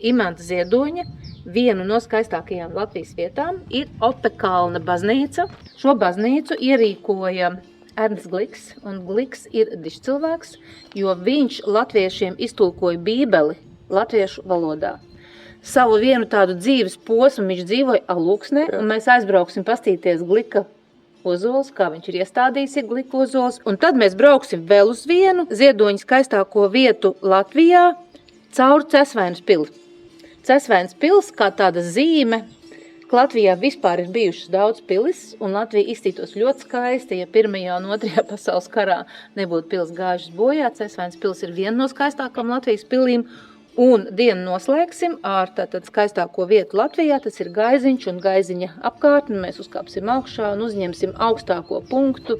Imanta Ziedoņa vienu no skaistākajām Latvijas vietām ir Opekalna baznīca. Šo baznīcu ierīkoja Ernsts Gliks, un Gliks ir dižcilvēks, jo viņš latviešiem iztulkoja Bībeli latviešu valodā. Savu vienu tādu dzīves posmu viņš dzīvoja Alūksnē, un mēs aizbrauksim pastīties Glika ozols, kā viņš ir iestādījis Glika ozols, un tad mēs brauksim vēl uz vienu Ziedoņa skaistāko vietu Latvijā caur Cesvainas pili. Cesvainas pils kā tāda zīme, ka Latvijā vispār ir bijušas daudz pilis, un Latvija izstītos ļoti skaisti, ja 1. un 2. pasaules karā nebūtu pils gājušas bojā. Cesvainas pils ir viena no skaistākām Latvijas pilīm, un dienu noslēgsim ar tātad skaistāko vietu Latvijā, tas ir Gaiziņš un Gaiziņa apkārtni. Mēs uzkāpsim augšā un uzņemsim augstāko punktu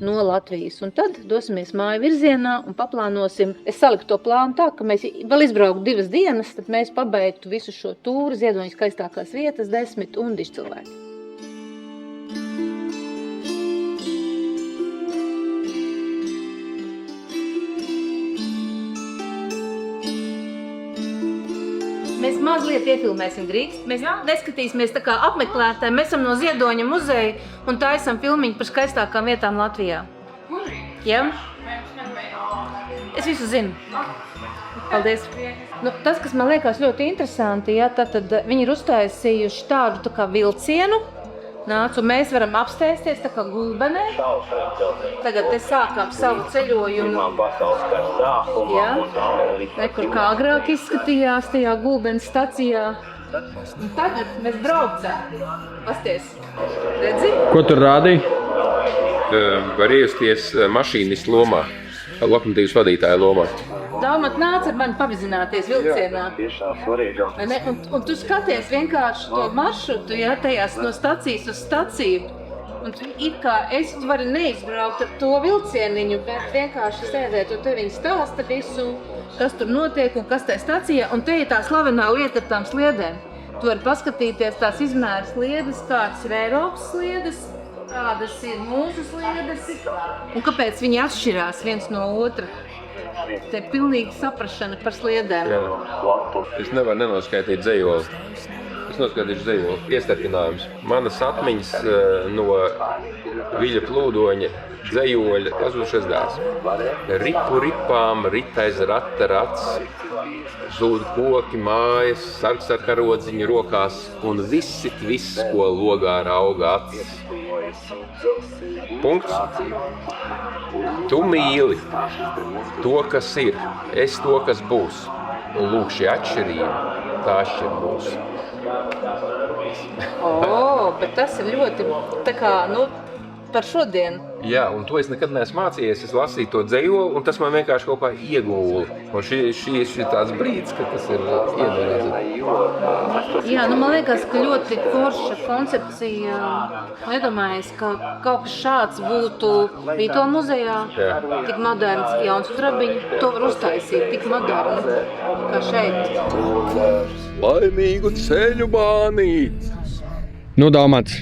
no Latvijas. Un tad dosimies māju virzienā un paplānosim. Es saliku to plānu tā, ka mēs vēl izbrauktu 2 dienas, tad mēs pabeigtu visu šo tūru, Ziedoņa skaistākās vietas, 10 un dižcilvēki. Mēs mazliet iefilmēsim drīkst. Mēs neskatīsimies tā kā apmeklētāji. Mēs esam no Ziedoņa muzeja un taisam filmiņu par skaistākām vietām Latvijā. Jā? Es visu zinu. Paldies. Nu, tas, kas man liekas ļoti interesanti, ja, tad viņi ir uztaisījuši tādu tā kā vilcienu. Nāc, un mēs varam apstēsties tā kā gulbenē. Tagad te sākām savu ceļojumu. Jā, kur kā agrāk izskatījās tajā gulbenes stacijā. Un tagad mēs braucam. Pasties, redzi? Ko tur rādīja? Var iesties mašīnistu lomā, lokomotīvas vadītāja lomā. Daumat nāc ar mani pavizināties vilcienā. Un tu skaties vienkārši to maršrutu, ja, tajās no stacijas uz staciju. Un it kā es varu neizbraukt ar to vilcieniņu, bet vienkārši sēdēt, un te viņi stāsta visu, kas tur notiek un kas tajā stacijā. Un te ir tā slavenā lieta ar tām sliedēm. Tu vari paskatīties tās izmēra sliedes, kādas ir Eiropas sliedes, kādas ir mūsu sliedes, un kāpēc viņi atšķirās viens no otra. Te ir pilnīga saprašana par sliedēm. Es nevaru nenoskaitīt dzejoli. Es noskaitīšu dzejoli. Iestarpinājums. Manas atmiņas no Viļa Plūdoņa dzejoļa Lazušas dēls. Ripu ripām, ritais rata rats, zūd koki, mājas, sargs ar karodziņu rokās un viss, ko logā rauga acis. Punkts. Tu mīli to, kas ir, es to, kas būs. Un lūk, šī atšķirība, tā atšķir mūs. Bet tas ir ļoti tā kā, par šodienu. Jā, un to es nekad neesmu mācījies. Es lasīju to dzejoli, un tas man vienkārši kaut kā iegūla. Un šī ir tāds brīdis, ka tas ir iedomājies. Jā, man liekas, ka ļoti forša koncepcija. Iedomājies, ka kaut kas šāds būtu Vītola muzejā. Jā. Tik moderns, jauns drabiņi. To var uztaisīt tik moderni, kā šeit. Laimīgu ceļu bānīt! Daumats,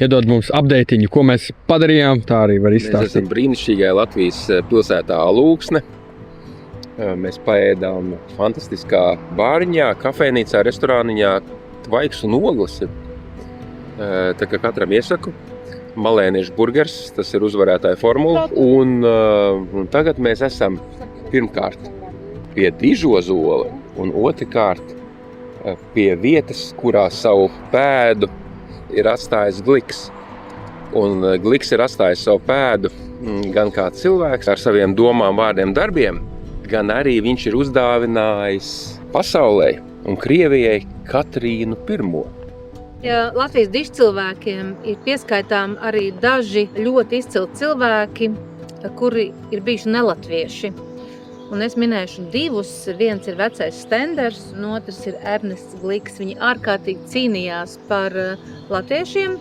iedod mums update-iņu, ko mēs padarījām, tā arī var izstāstīt. Mēs esam brīnišķīgajā Latvijas pilsētā Alūksne. Mēs paēdām fantastiskā bāriņā, kafejnīcā, restorāniņā, tvaiks un ogles. Tā kā katram iesaku. Malēniešu burgers, tas ir uzvarētāja formula. Un tagad mēs esam pirmkārt pie dižozola un otrkārt pie vietas, kurā savu pēdu ir atstājis Gliks. Un Gliks ir atstājis savu pēdu gan kā cilvēks ar saviem domām, vārdiem, darbiem, gan arī viņš ir uzdāvinājis pasaulē un Krievijai Katrīnu I. Ja Latvijas dižcilvēkiem ir pieskaitām arī daži ļoti izcili cilvēki, kuri ir bijuši nelatvieši. Un es minēšu 2. Viens ir vecais Stenders, un otrs ir Ernests Gliks. Viņi ārkārtīgi cīnījās par latviešiem.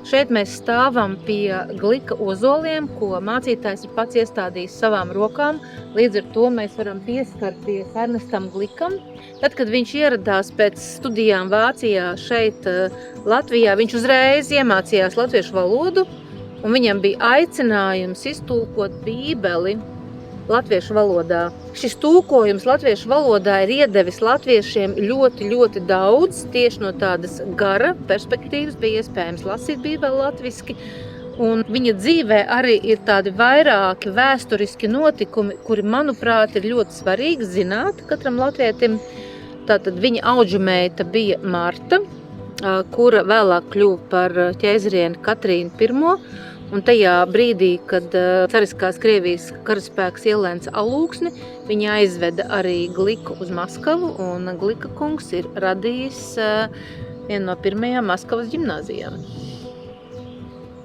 Šeit mēs stāvam pie Glika ozoliem, ko mācītājs ir pats iestādījis savām rokām. Līdz ar to mēs varam pieskarties Ernestam Glikam. Tad, kad viņš ieradās pēc studijām Vācijā šeit Latvijā, viņš uzreiz iemācījās latviešu valodu, un viņam bija aicinājums iztulkot Bībeli latviešu valodā. Šis tulkojums latviešu valodā ir iedevis latviešiem ļoti, ļoti daudz. Tieši no tādas gara perspektīvas bija iespējams lasīt Bībeli latviski. Un viņa dzīvē arī ir tādi vairāki vēsturiski notikumi, kuri, manuprāt, ir ļoti svarīgi zināt katram latvietim. Tātad viņa audžumeita bija Marta, kura vēlāk kļuva par ķēzarieni Katrīnu I. Un tajā brīdī, kad cariskās Krievijas karaspēks ielēca Alūksni, viņa aizveda arī Gliku uz Maskavu, un Glika kungs ir radījis vienu no pirmajām Maskavas ģimnāzijām.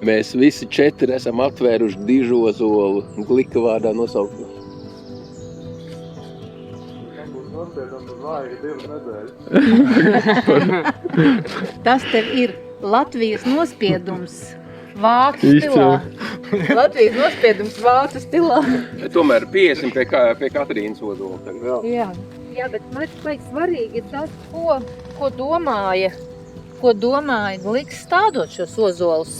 Mēs visi 4 esam atvēruši dižozolu Glika vārdā nosaukumu. Tas tev ir Latvijas nospiedums vācu stilā. Latvijas nospiedums vācu stilā. Tomēr 50 pie Katrīnas odola. Jā, bet man liekas svarīgi ir tas, ko domāja Gliks stādot šos ozolus.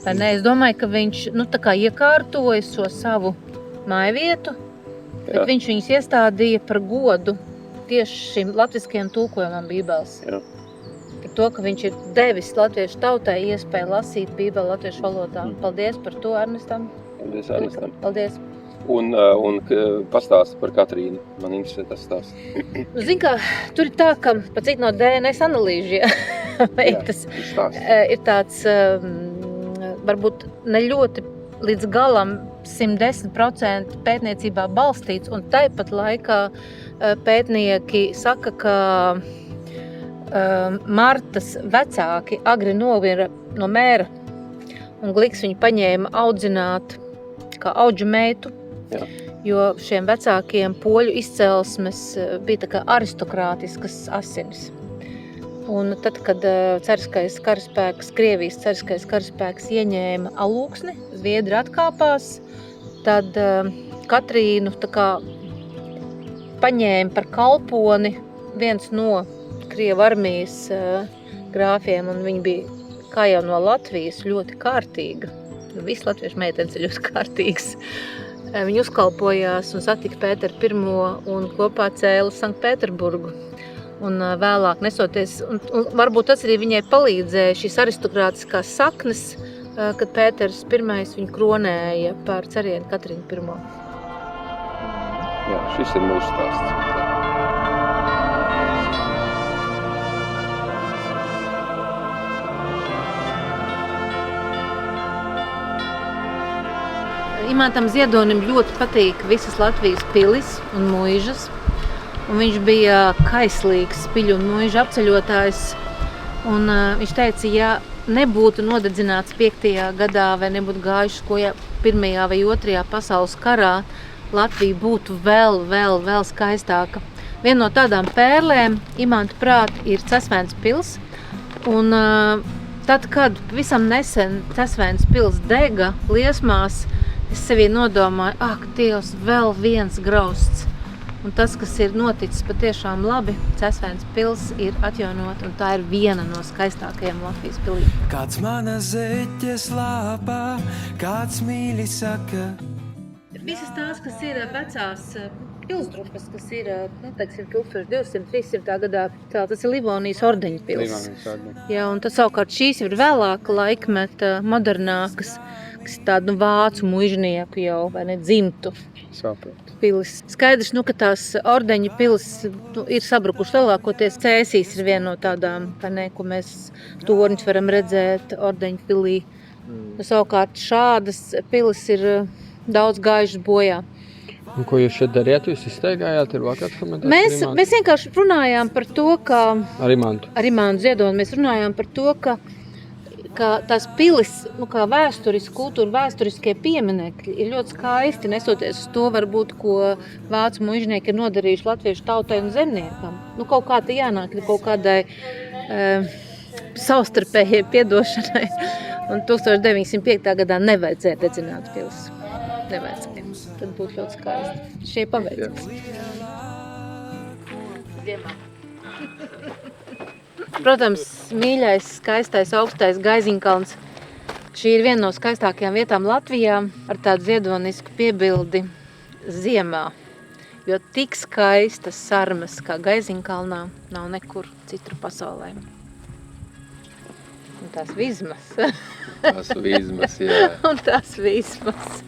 Vai ne? Es domāju, ka viņš tā kā iekārtoja šo savu mājvietu, bet viņš viņus iestādīja par godu tieši šim latviskajam tulkojumam Bībeles. Jā. Par to, ka viņš ir devis latviešu tautai iespēju lasīt Bībeli latviešu valodā. Paldies par to, Ernestam. Paldies, Ernestam. Paldies. Un pastāsti par Katrīnu. Man interesē tas stāsts. Zini kā, tur ir tā, ka pat cik no DNS analīžu veiktas, ir tāds varbūt ne ļoti līdz galam 110% pētniecībā balstīts, un tāpat laikā pētnieki saka, ka Martas vecāki agri nomira no mēra, un Gliks viņu paņēma audzināt kā audžumeitu, jo šiem vecākiem poļu izcelsmes bija tā kā aristokrātiskas asinis. Un tad, kad Krievijas cariskais karaspēks ieņēma Alūksni, zviedri atkāpās, tad Katrīnu tā kā paņēma par kalponi viens no Krievu armijas grāfiem, un viņa bija, kā jau no Latvijas, ļoti kārtīga. Visi latviešu meitenes ir ļoti kārtīgas. Viņa uzkalpojās un satika Pēteru I un kopā cēla Sanktpēterburgu. Un vēlāk nesoties, un varbūt tas arī viņai palīdzēja šīs aristokrātiskās saknes, kad Pēters I viņu kronēja par carieni Katrīnu I. Jā, šis ir mūsu stāsts. Imantam Ziedonim ļoti patīk visas Latvijas pilis un muižas. Un viņš bija kaislīgs piļu un muižu apceļotājs. Un viņš teica, ja nebūtu nodedzināts 5. gadā vai nebūtu gājuši koja 1. vai 2. pasaules karā, Latvija būtu vēl skaistāka. Viena no tādām pērlēm, Imanta prāt, ir Cesvēns pils. Un tad, kad visam nesen Cesvēns pils dega liesmās, es sevī nodomāju, ak, Dievs, vēl viens grausts. Un tas, kas ir noticis patiešām labi, Cesvēns pils ir atjaunot, un tā ir viena no skaistākajām Latvijas pilīm. Kāds mana zeķes lāpā, kāds mīļi saka. Visas tās, kas ir vecās pilsdrupas, kas ir, teiksim, 1200-300. gadā, tas ir Livonijas ordeņa pils. Jā, un tas savukārt šīs ir vēlāka laikmeta, modernākas, kas ir tādu vācu muižnieku jau, vai ne, dzimtu pilis. Skaidrs, ka tās ordeņa pilis ir sabrukuši lielākoties. Cēsīs ir viena no tādām, vai ne, ko mēs torņus varam redzēt ordeņa pilī. Savukārt šādas pilis ir daudz gājušas bojā. Un ko jūs šeit darījāt? Jūs izsteigājāt? Ir vēl kāds komentārs? Mēs vienkārši runājām par to, ka... Ar Imantu Ziedonu mēs runājām par to, ka tās pilis, kā vēsturiski, kultūra vēsturiskie pieminekļi ir ļoti skaisti, nesoties uz to varbūt, ko vācu muižnieki ir nodarījuši latviešu tautai un zemniekam. Kaut kā te jānāk kaut kādai savstarpējai piedošanai. Un 1905. gadā nevajadzēja dedzināt pilis. Nevajadzēja. Tad būtu ļoti skaisti. Šie paveicas. Ziemā. Protams, mīļais, skaistais, augstais Gaiziņkalns. Šī ir viena no skaistākajām vietām Latvijā ar tādu ziedonisku piebildi. ziemā, jo tik skaistas sarmas kā Gaiziņkalnā nav nekur citur pasaulē. Un tās vizmas. Tās vizmas, jā. Un tās vismas.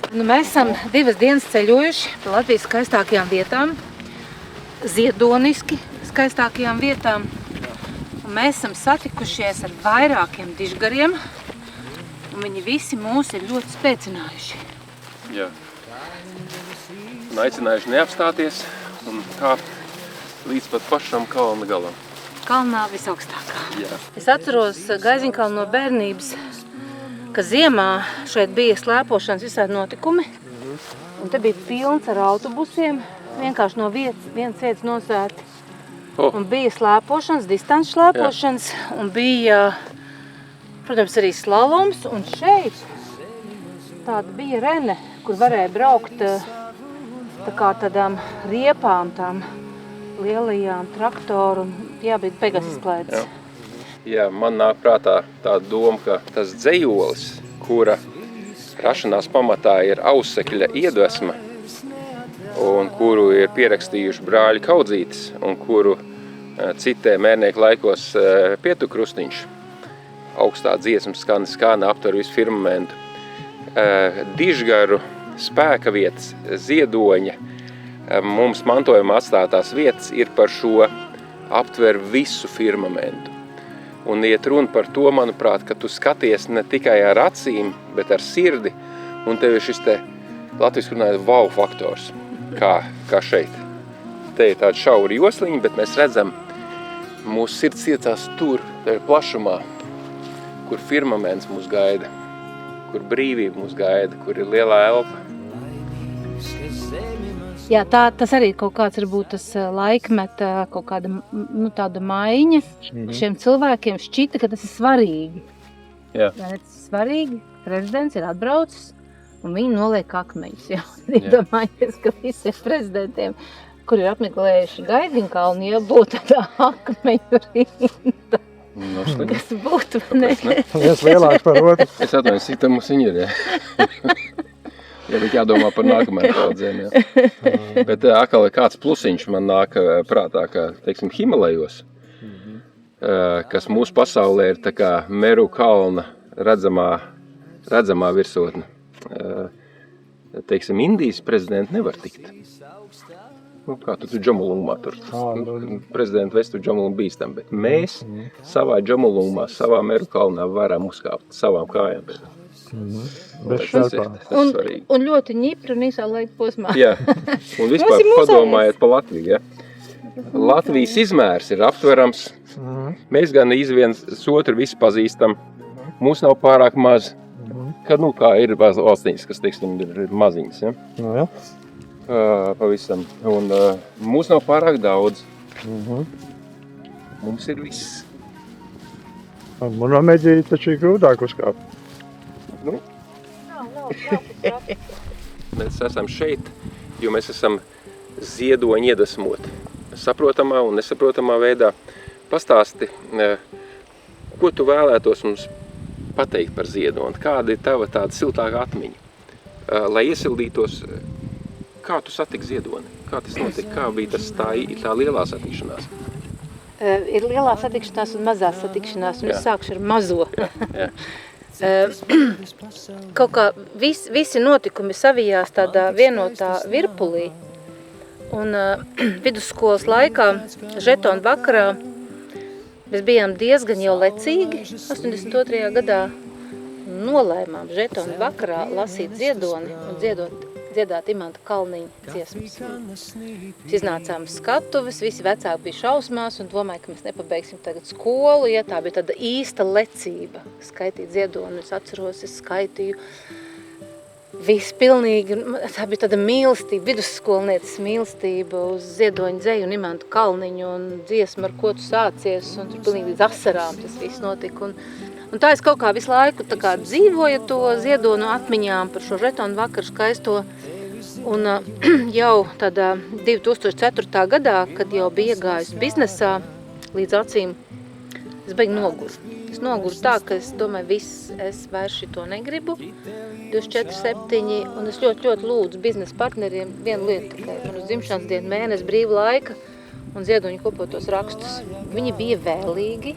Nu, mēs esam 2 dienas ceļojuši pa Latvijas skaistākajām vietām, ziedoniski skaistākajām vietām. Un mēs esam satikušies ar vairākiem dižgariem, un viņi visi mūs ir ļoti spēcinājuši. Jā. Un aicinājuši neapstāties un kāpt līdz pat pašam kalna galam. Kalnā visaugstākā. Jā. Es atceros Gaiziņkalnu no bērnības, ka ziemā šeit bija slēpošanas visādi notikumi. Un te bija pilns ar autobusiem, vienkārši no vienas vietas nosēti. Un bija slēpošanas, distances slēpošanas, un bija, protams, arī slaloms. Un šeit tāda bija rene, kur varēja braukt tā kā tādām riepām, tām lielajām traktoru. Jā, bija beigās izklaides. Jā, man nāk prātā tāda doma, ka tas dzejolis, kura rašanās pamatā ir Ausekļa iedvesma, un kuru ir pierakstījuši brāļi Kaudzītis, un kuru citē mērnieku laikos Pietu Krustiņš, augstā dziesmas skana aptver visu firmamentu. Dižgaru spēka vietas, ziedoņa, mums mantojumā atstātās vietas ir par šo aptver visu firmamentu. Un iet runa par to, manuprāt, ka tu skaties ne tikai ar acīm, bet ar sirdi, un tev ir šis te latviski runājot wow faktors, kā šeit. Te ir tāda šaura josliņa, bet mēs redzam, mūsu sirds iecās tur, tev plašumā, kur firmaments mūs gaida, kur brīvība mūs gaida, kur ir lielā elpa. Jā, tas arī kaut kāds varbūt tas laikmeta kaut kāda tāda maiņa. Šiem cilvēkiem šķita, ka tas ir svarīgi. Jā. Tas ir svarīgi, prezidents ir atbraucis un viņi noliek akmeņus. Iedomājies, ka visiem prezidentiem, kur ir apmeklējuši Gaiziņkalnu, ja būtu tā akmeņu rinda. Kas būtu, ne? Viens lielāks par otru. Es atvainu, cik tam mums viņi ir, jā. Ja bija jādomā par nākamajām paudzēm, jā. Bet atkal ir kāds plusiņš man nāk prātā, ka, teiksim, Himalajos, kas mūsu pasaulē ir tā kā Meru kalna redzamā virsotne. Teiksim, Indijas prezidenti nevar tikt. Kā tu Džomolungmā tur, prezidenta vestu Džomolungu bīstam, bet mēs savā Džomolungmā, savā Meru kalnā varam uzkāpt savām kājām. Bez šķērpā. Un ļoti ņipri un īsā laika posmā. Jā, un vispār padomājiet pa Latviju, ja? Latvijas izmērs ir aptverams, mēs gan viens otru visi pazīstam, mūs nav pārāk maz, kad, kā ir valstiņas, kas, teiksim, ir maziņas, ja? Nu, jā. Pavisam, un mūs nav pārāk daudz, mums ir viss. Monomēģī taču ir grūtāk uzkāpt. Nu, mēs esam šeit, jo mēs esam ziedoņi iedvesmoti. Saprotamā un nesaprotamā veidā. Pastāsti, ko tu vēlētos mums pateikt par ziedoni? Kāda ir tava tāda siltāka atmiņa? Lai iesildītos, kā tu satiki ziedoni? Kā tas notika? Kā bija tā lielā satikšanās? Ir lielā satikšanās un mazā satikšanās, un es sākšu ar mazo. Jā. Kaut kā visi notikumi savijās tādā vienotā virpulī. Un vidusskolas laikā, žetonu vakarā, mēs bijām diezgan jau lecīgi, 82. gadā nolēmām žetonu vakarā lasīt ziedoni un dziedāt Imanta Kalniņa dziesmas. Mēs iznācām skatuves, visi vecāki bija šausmās un domāju, ka mēs nepabeigsim tagad skolu. Ja, tā bija tāda īsta lecība skaitīt ziedoni. Es atceros, es skaitīju viss pilnīgi. Tā bija tāda mīlestība, vidusskolnieces mīlestība uz ziedoņu dzeju un Imantu Kalniņu un dziesmu, ar ko tu sācies. Un tur pilnīgi līdz asarām tas viss notika. Un tā es kaut kā visu laiku tā kā dzīvoju to ziedonu atmiņām par šo žetonu vakaru skaisto. Un jau tādā 2004. gadā, kad jau bija iegājusi biznesā līdz acīm, es beigi noguru. Es nogurstu tā, ka es domāju, es vairs šito negribu. 24/7, un es ļoti lūdzu biznesa partneriem vienu lietu tikai. Man uz dzimšanas dienu mēnesi brīva laika un ziedoņu kopotos rakstus. Viņi bija vēlīgi,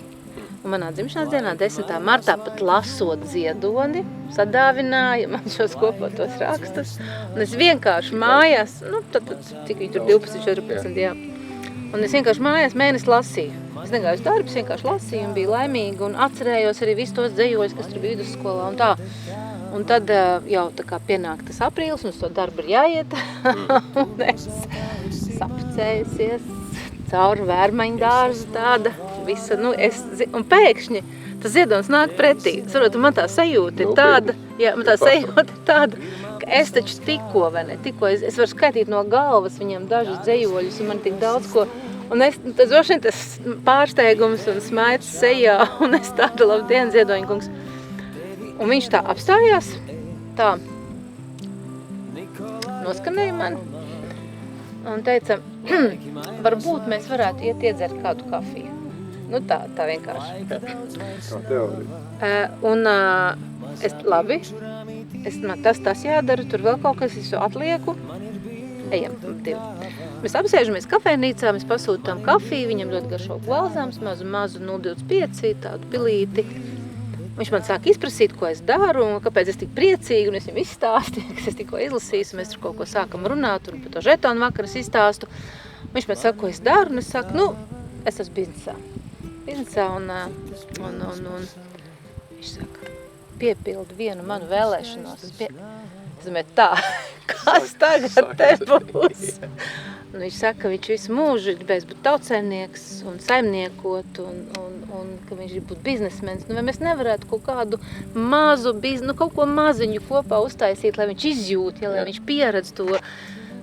un manā dzimšanas dienā 10. martā pat lasot ziedoni, sadāvināja man šos kopotos rakstus. Un es vienkārši mājās, tad cik viņi tur 12, 14, jā. Un es vienkārši mājās mēnesi lasīju. Es negāju uz darbus, vienkārši lasīju un biju laimīga un atcerējos arī visus tos dzejojus, kas tur bija vidusskolā un tā. Un tad jau tā kā pienāk tas aprīlis un uz to darbu ir jāiet. Un es sapcējusies cauri vērmaņu dārzu tāda visa, un pēkšņi tas ziedonis nāk pretī. Saprotu, man tā sajūta ir tāda, ka es taču tikko, es varu skaitīt no galvas viņam dažus dzejoļus un man tik daudz ko. Un tas droši vien tas pārsteigums un smaids sejā, un es tādu labdien, ziedoņa kungs. Un viņš tā apstājās, tā noskanēja mani un teica, varbūt mēs varētu iet iedzert kādu kafiju. Tā vienkārši. Kā teorija. Un labi, tas jādara, tur vēl kaut kas, es atlieku. Ejam, divi. Mēs apsēžamies kafejnīcā, mēs pasūtām kafiju, viņam ļoti garšo balzāms, mazu 025, tādu pilīti. Viņš man sāk izprasīt, ko es daru, un kāpēc es tik priecīgi, un es viņam izstāstīju, kas es tikko izlasīju, mēs tur kaut ko sākam runāt, un par to žetonu vakaras izstāstu. Viņš man saka, ko es daru, un es saku, es esmu biznesā, un viņš saka, piepildu vienu manu vēlēšanos. Es domāju, tā, kas tagad te būs? Un viņš saka, ka viņš visu mūžu gribēs būt tautsaimnieks un saimniekot, un ka viņš grib būt biznesmens. Vai mēs nevarētu kaut kādu mazu biznesu, kaut ko maziņu kopā uztaisīt, lai viņš izjūt, lai viņš pieredz to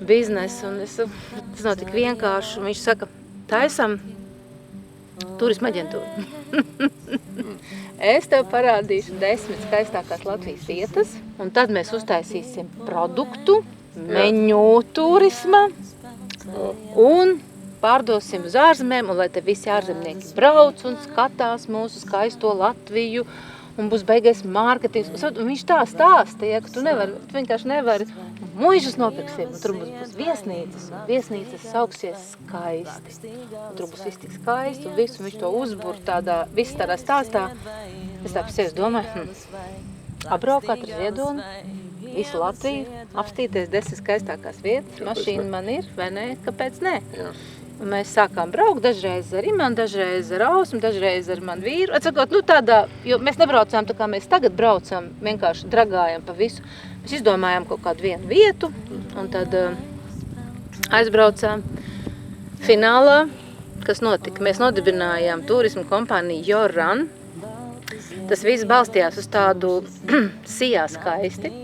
biznesu. Un tas nav tik vienkārši. Un viņš saka, taisam turisma aģentūru. Es tev parādīšu 10 skaistākās Latvijas vietas, un tad mēs uztaisīsim produktu, meņu turisma, un pārdosim uz ārzemēm, un lai te visi ārzemnieki brauc un skatās mūsu skaisto Latviju, un būs beigais mārketings. Un viņš tā stāsta, ka tu vienkārši nevari. Muižas nopirksim, un tur būs viesnīcas, un viesnīcas sauksies skaisti. Un tur būs viss tik skaisti, un visu viņš to uzbur viss tādā stāstā. Es tā pēc domāju, apbraukāt ar ziedoni, visu Latviju, apstīties 10 skaistākās vietas, mašīna man ir, vai ne, kāpēc ne? Jā. Un mēs sākām braukt, dažreiz ar Imanu, dažreiz ar Ausmu, dažreiz ar manu vīru. Atsakot, jo mēs nebraucām tā kā mēs tagad braucam, vienkārši dragājam pa visu. Mēs izdomājām kaut kādu vienu vietu, un tad aizbraucām. Finālā, kas notika, mēs nodibinājām turismu kompāniju Your Run. Tas viss balstījās uz tādu sijā skaisti.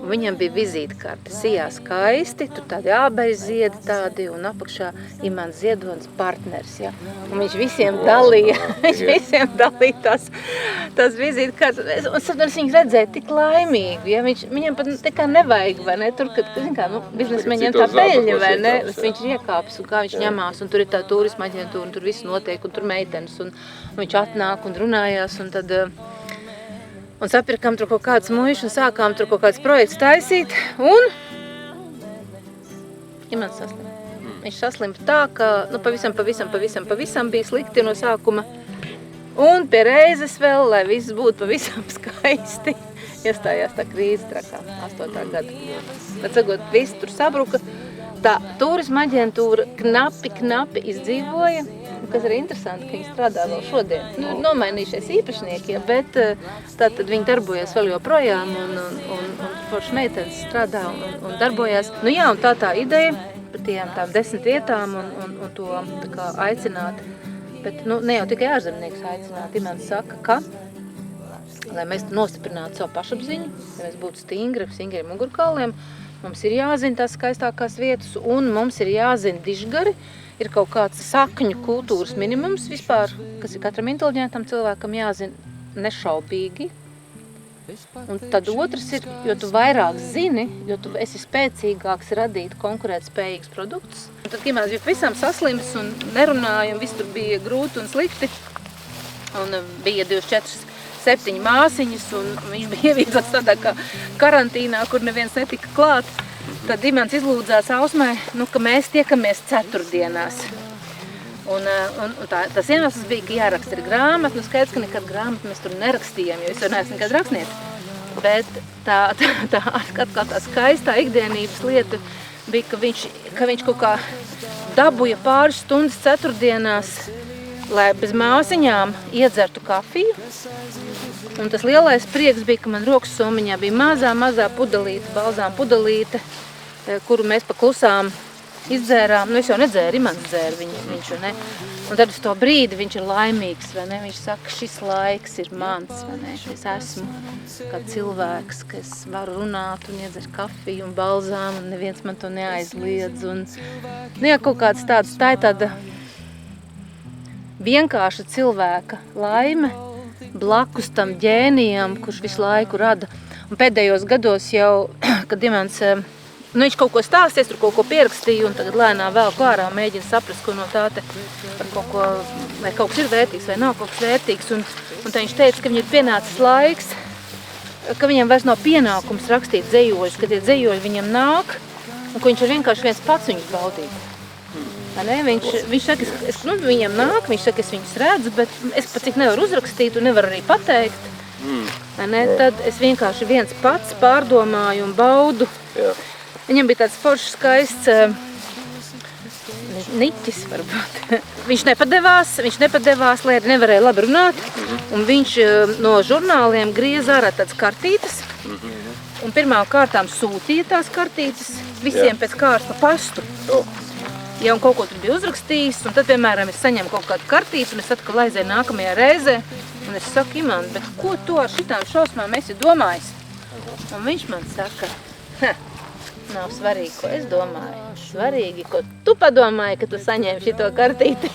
Un viņam bija vizītkarte, sijā skaisti, tur tādi ābeļziedi tādi un apakšā Imants Ziedonis partners, ja. Un viņš visiem dalīja, tās vizītkartes. Un es viņu redzēju tik laimīgu, ja. Viņam pat tā nevajag, vai ne, tur, kad, biznesmeņiem tā peļņa, vai ne, viņš ir iekāpis un kā viņš ņemās, un tur ir tā turisma aģentūra, un tur viss notiek, un tur meitenes, un viņš atnāk un runājās, un tad... Un sapirkām tur kaut kādas muišas un sākām tur kaut kādas projekts taisīt. Un Imants saslimta. Viņš saslimta tā, ka pavisam bija slikti no sākuma. Un pie reizes vēl, lai viss būtu pavisam skaisti, iestājās tā krīze trakā, 8. gada. Bet sagot, viss tur sabruka. Tā turisma aģentūra knapi izdzīvoja. Kas ir interesanti, ka viņi strādā vēl šodien. Nomainījušies īpašnieki, bet tad viņi darbojas vēl joprojām un forši meitenes strādā un darbojās. Un tā ideja par tām 10 vietām un to tā kā aicināt. Bet ne jau tikai ārzemnieks aicināt. Imants saka, ka, lai mēs nostiprinātu savu pašapziņu, lai mēs būtu stingri mugurkauliem, mums ir jāzina tās skaistākās vietas un mums ir jāzina dižgari. Ir kaut kāds sakņu kultūras minimums vispār, kas ir katram inteliģentam cilvēkam jāzina nešaubīgi. Un tad otrs ir, jo tu vairāk zini, jo tu esi spēcīgāks radīt konkurētspējīgus produktus. Un tad, kad mēs visam saslims un nerunājam, viss tur bija grūti un slikti, un bija 24/7 māsiņas, un viņš bija ievietots tādā kā karantīnā, kur neviens netika klāt. Tad Imants izlūdzās Ausmai, ka mēs tiekamies ceturtdienās. Un tas iemesls bija, ka jāraksta ir grāmata, skaidrs, ka nekad grāmatu mēs tur nerakstījām, jo es jau neesmu nekad rakstniece. Bet tā skaistā ikdienības lieta bija, ka viņš kaut kā dabūja pāris stundas ceturtdienās, lai bez māsiņām iedzertu kafiju. Un tas lielais prieks bija, ka man rokas somiņā bija mazā pudelīte, balzām pudelīte, kuru mēs pa klusām izdzērām. Es jau nedzēru, Imants dzēra viņš jau ne. Un tad uz to brīdi viņš ir laimīgs, vai ne? Viņš saka, šis laiks ir mans, vai ne? Es esmu kā cilvēks, ka es varu runāt un iedzert kafiju un balzām, un neviens man to neaizliedz. Un, kaut kāds tāds, tā ir tāda vienkārša cilvēka laime blakus tam ģēnijam, kurš visu laiku rada. Un pēdējos gados jau, kad Imants, viņš kaut ko stāsties, tur kaut ko pierakstīja, un tagad lēnā vēl klārā mēģina saprast, ko no tā te par kaut ko, vai kaut kas ir vērtīgs, vai nav kaut kas vērtīgs. Un tā viņš teica, ka viņam ir pienācis laiks, ka viņam vairs nav pienākums rakstīt dzejoļus, ka tie dzejoļi viņam nāk, un ka viņš ir vienkārši viens pats viņus baudīt. Viņš saka, viņam nāk, viņš saka, es viņus redzu, bet es pat cik nevaru uzrakstīt un nevaru arī pateikt. Tad es vienkārši viens pats pārdomāju un baudu. Jā. Viņam bija tāds foršs, skaists niķis varbūt. Viņš nepadevās, lai arī nevarēja labi runāt. Un viņš no žurnāliem grieza ārā tāds kartītes. Un pirmām kārtām sūtīja tās kartītes visiem pēc kārtas pa pastu. Ja un kaut ko tur bija uzrakstījis, un tad, piemēram, es saņemu kaut kādu kartīti, un es atkal aizēju nākamajā reizē, un es saku, Imant, bet ko tu ar šitām šausmām esi domājis? Un viņš man saka, nav svarīgi, ko es domāju. Svarīgi, ko tu padomāji, ka tu saņēmi šito kartīti.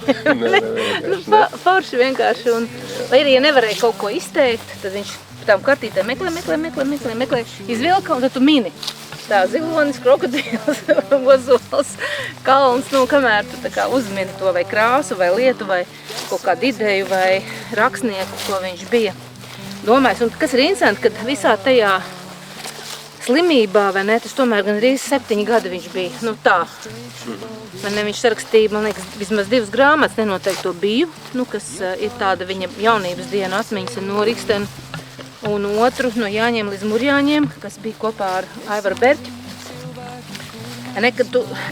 Forši vienkārši, un vai arī, ja nevarēja kaut ko izteikt, tad viņš tām kartītēm meklē, izvilka, un tad tu mini. Tā zilonis, krokodils, ozols, kalns, kamēr tu tā kā uzmini to vai krāsu, vai lietu, vai kaut kādu ideju, vai rakstnieku, ko viņš bija domājis. Un kas ir interesanti, kad visā tajā slimībā, vai ne, tas tomēr gandrīz 7 gadi viņš bija, tā. Vai ne, viņš sarakstīja, man liekas, vismaz 2 grāmatas, nenoteikti to biju, kas ir tāda viņa jaunības diena atmiņas no Rikstena. Un otru no Jāņiem līdz Murjāņiem, kas bija kopā ar Aivaru Berķi.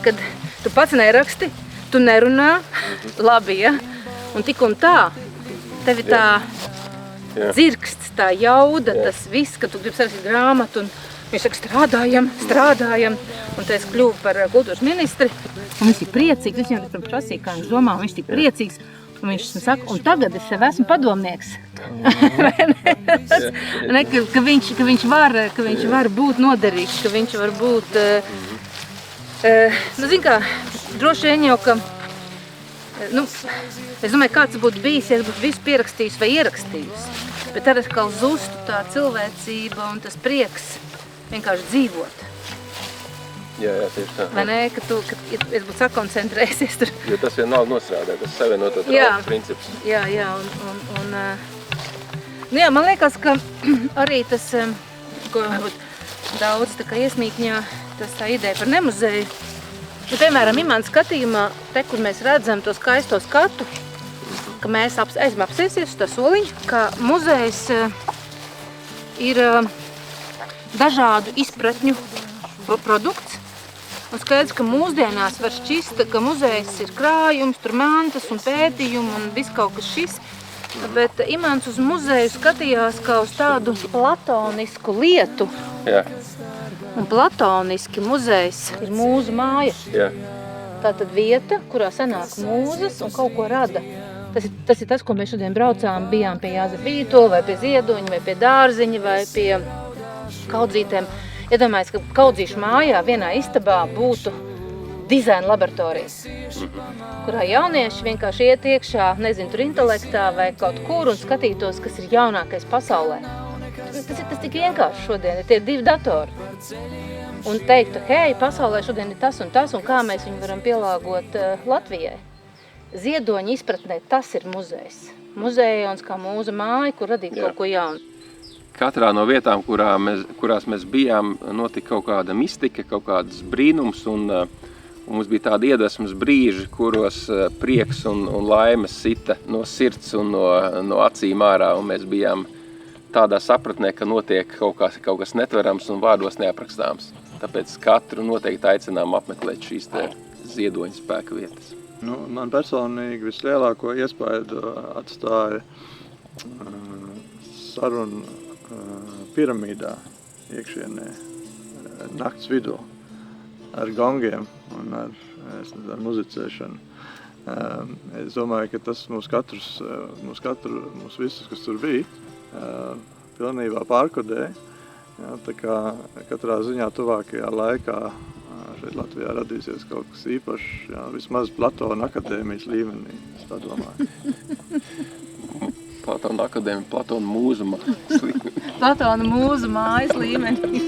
Kad tu pats neraksti, tu nerunā, labi, ja? Un tik un tā, tevi tā dzirksts, tā jauda, tas viss, kad tu gribi sarakstīt grāmatu, un viņš saka, strādājam, un tad es kļuvu par kultūras ministri, un viņš tik priecīgs, es viņam prasīju, kā viņš domā, un viņš tik priecīgs, un viņš saka, un tagad es sev esmu padomnieks. Ka viņš var būt noderīgs, ka viņš var būt, droši vien jau, ka, es domāju, kāds būtu bijis, ja es būtu visu pierakstījis vai ierakstījis, bet tad atkal zustu tā cilvēcība un tas prieks vienkārši dzīvot. Jā, tieši tā. Vai ne, ka es būtu sakoncentrējusies tur. Jo tas vienalga nostrādē, tas savienoto traumas princips. Jā, man liekas, ka arī tas, ko varbūt daudz tā kā iesmīkņā, tas tā ideja par nemuzeju. Piemēram, Imants skatījumā, te, kur mēs redzam to skaisto skatu, ka mēs esam apsēsies uz tā soliņu, ka muzejs ir dažādu izpratņu produkts. Un skaidrs, ka mūsdienās var šķist, ka muzejs ir krājums, tur mantas un pētījumi un viss kaut kas šis. Bet Imants uz muzeju skatījās kā uz tādu platonisku lietu. Jā. Un platoniski muzejs ir mūzu māja. Jā. Tā tad vieta, kurā sanāk mūzas un kaut ko rada. Tas ir tas, ko mēs šodien braucām, bijām pie Jāzepa Vītola, vai pie Ziedoņa, vai pie Dārziņa, vai pie Kaudzītēm. Iedomājies, ka Kaudzīšu mājā vienā istabā būtu dizaina laboratorijas, kurā jaunieši vienkārši iet iekšā, nezinu, tur intelektā vai kaut kur un skatītos, kas ir jaunākais pasaulē. Tas tik vienkārši šodien, tie ir 2 datori. Un teiktu, hei, pasaulē šodien ir tas un kā mēs viņu varam pielāgot Latvijai. ziedoņa izpratnē tas ir muzejs. Muzejons kā mūsu māja, kur radīt kaut ko jaunu. Katrā no vietām, kurās mēs bijām, notika kaut kāda mistika, kaut kādas brīnums, un mums bija tādi iedvesmas brīži, kuros prieks un laimes sita no sirds un no acīm ārā, un mēs bijām tādā sapratnē, ka notiek kaut kas netverams un vārdos neaprakstāms. Tāpēc katru noteikti aicinām apmeklēt šīs ziedoņa spēka vietas. Man personīgi vislielāko iespaidu atstāja saruna piramīdā iekšienē nakts vidū ar gongiem un ar muzicēšanu. Es domāju, ka tas mūs visus, kas tur bija, pilnībā pārkodēja. Tā kā katrā ziņā tuvākajā laikā šeit Latvijā radīsies kaut kas īpašs, vismaz Platona akadēmijas līmenī, es tā domāju. Platona akadēmija, Platona mūzu mājas līmenī. Platona mūzu mājas līmenī.